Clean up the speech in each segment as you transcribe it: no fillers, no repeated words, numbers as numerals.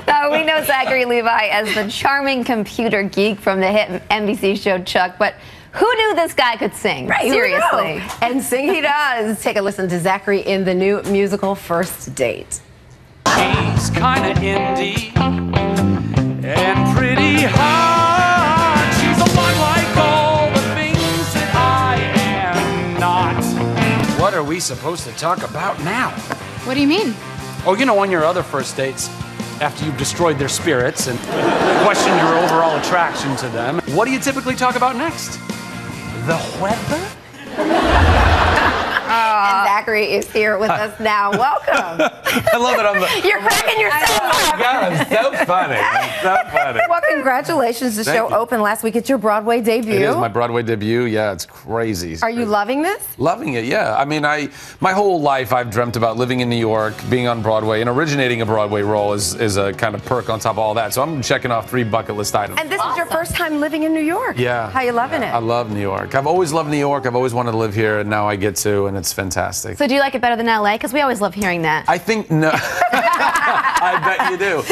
Now, we know Zachary Levi as the charming computer geek from the hit NBC show Chuck, but who knew this guy could sing? Right, seriously. And sing he does. Take a listen to Zachary in the new musical First Date. She's kinda indie and pretty hot. She's a lot like all the things that I am not. What are we supposed to talk about now? What do you mean? Oh, you know, on your other first dates, after you've destroyed their spirits and questioned your overall attraction to them, what do you typically talk about next? The weather? And Zachary is here with us now. Welcome. I love it. You're cracking yourself up. God, I'm so funny. I'm so funny. Well, congratulations. The show you. opened last week. It's your Broadway debut. It is my Broadway debut. Yeah, it's crazy. Are you loving this? Loving it, yeah. I mean, my whole life I've dreamt about living in New York, being on Broadway, and originating a Broadway role is a kind of perk on top of all that. So I'm checking off 3 bucket list items. And this is your first time living in New York. Yeah. How you loving it? I love New York. I've always loved New York. I've always wanted to live here, and now I get to, and it's fantastic. So do you like it better than LA? Because we always love hearing that. I think no. I bet you do.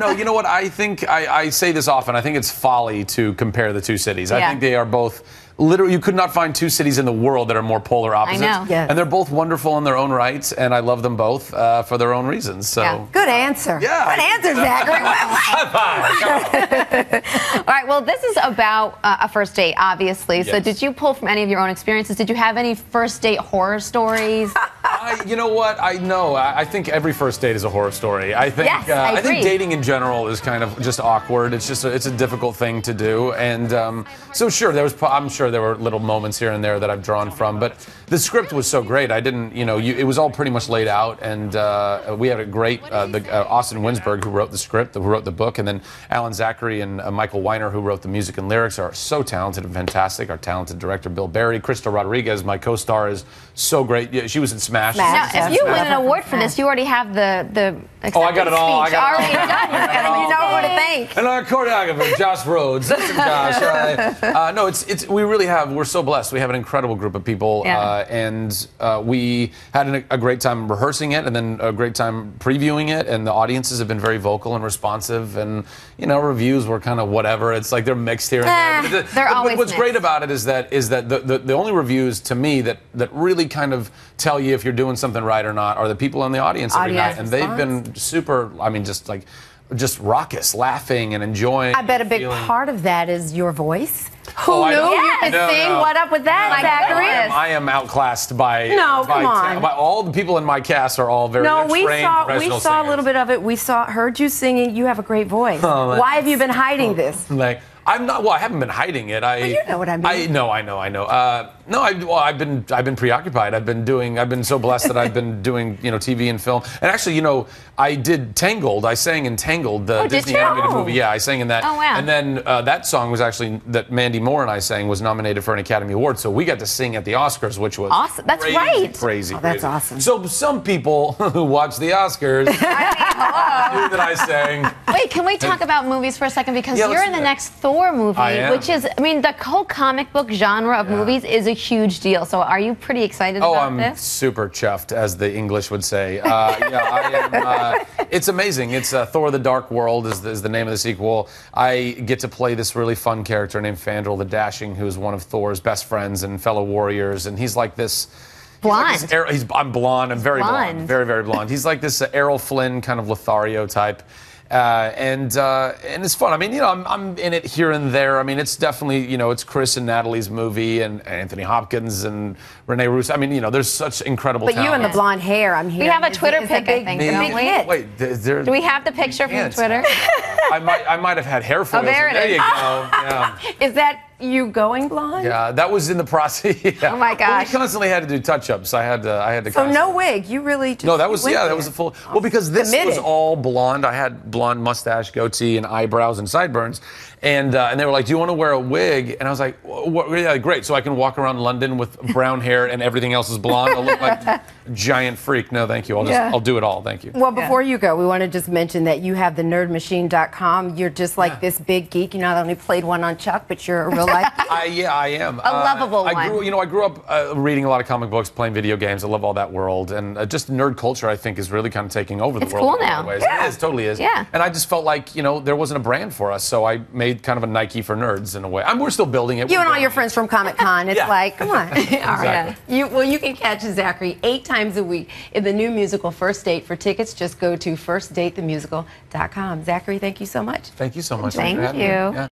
No, you know what? I think I say this often. I think it's folly to compare the two cities. I think they are both. Literally, you could not find 2 cities in the world that are more polar opposites. I know. Yes. And they're both wonderful in their own rights, and I love them both for their own reasons. So. Yeah. Good answer. Yeah. Good answer, Zachary. All right, well, this is about a first date, obviously. So Yes. did you pull from any of your own experiences? Did you have any first date horror stories? You know what? I think every first date is a horror story. I think Yes, I I think agree. dating in general is kind of just awkward. It's just it's a difficult thing to do, and so sure I'm sure there were little moments here and there that I've drawn from, but the script was so great. I didn't, it was all pretty much laid out, and we had a great Austin Winsberg, who wrote the script, who wrote the book, and then Alan Zachary and Michael Weiner, who wrote the music and lyrics, are so talented and fantastic. Our talented director Bill Berry, Krista Rodriguez, my co-star, is so great. Yeah, she was in Smash. Now, if you win an award for this, you already have the Oh, I got it all. speech I got it already all. done. You know what to thank. And our choreographer, Josh Rhodes. Listen, Josh. No, we really have. We're so blessed. We have an incredible group of people, and we had a great time rehearsing it, and then a great time previewing it. And the audiences have been very vocal and responsive, and reviews were kind of whatever. It's like they're mixed here and there. They're always what's mixed. great about it is that the only reviews to me that really kind of tell you if you're doing something right or not are the people in the audience every night, and they've been super. I mean, just raucous, laughing and enjoying. I bet a big part of that is your voice. Who Oh, I knew know. you could No, sing? no. What up with that, My Zachary? goodness. I am outclassed by Come on. by all the people in my cast are all very No, they're we trained saw professional a little singers. bit of it. We heard you singing. You have a great voice. Why have you been hiding this? Like I'm not. Well, I haven't been hiding it. you know what I mean. I know. No, I've been preoccupied. I've been so blessed that I've been doing TV and film. And actually, I did Tangled. I sang in Tangled, the did Disney you? animated movie. Yeah, I sang in that. Oh, wow. And then that song was actually that Mandy Moore and I sang was nominated for an Academy Award. So we got to sing at the Oscars, which was Awesome. That's crazy, right. Crazy. Oh, that's crazy. awesome. So some people who watch the Oscars knew that I sang. Wait, can we talk about movies for a second? Because Yeah, you're let's in do the that. next Thor movie, I am. which is, the whole comic book genre of movies is a huge deal. So are you pretty excited Oh, about I'm this? super chuffed, as the English would say. I am. It's amazing. It's Thor: The Dark World is the name of the sequel. I get to play this really fun character named Fandral the Dashing, who's one of Thor's best friends and fellow warriors, and he's like this. Blonde. I'm blonde. I'm very blonde. Very, very blonde. He's like this Errol Flynn kind of Lothario type. And it's fun. I mean, I'm in it here and there. I mean, it's definitely, it's Chris and Natalie's movie, and Anthony Hopkins and Rene Russo. I mean, there's such incredible But you talent. and the blonde hair, I'm here. We have a Twitter pic, I think, don't we? Wait, Do we have the picture from can't. Twitter? I might have had hair foils. there it There is. you go. Yeah. Is that you going blonde? Yeah, that was in the process. Yeah. Oh, my gosh. Well, we constantly had to do touch-ups. I had to. So no constantly- wig. You really just No, that was went that there. was a full. Well, because this Committed. was all blonde. I had blonde mustache, goatee, and eyebrows and sideburns, and they were like, "Do you want to wear a wig?" And I was like, "Yeah, great." So I can walk around London with brown hair and everything else is blonde. I'll look like a giant freak. No, thank you. I'll do it all. Thank you. Well, before you go, we want to just mention that you have the nerdmachine.com. You're just like this big geek. You not only played one on Chuck, but you're a real like. Yeah, I am. A lovable I one. grew, I grew up reading a lot of comic books, playing video games. I love all that world, and just nerd culture, I think, is really kind of taking over the It's world cool in a lot now. of ways. Yeah. It is, totally is. Yeah. And I just felt like, there wasn't a brand for us, so I made kind of a Nike for nerds in a way. We're still building it. You We're and all building your it. friends from Comic-Con, it's Yeah. like, come on. All right. Exactly. You can catch Zachary 8 times a week in the new musical First Date. For tickets, just go to firstdatethemusical.com. Zachary, thank you so much. Thank you so much. Thank for having me. you. Yeah.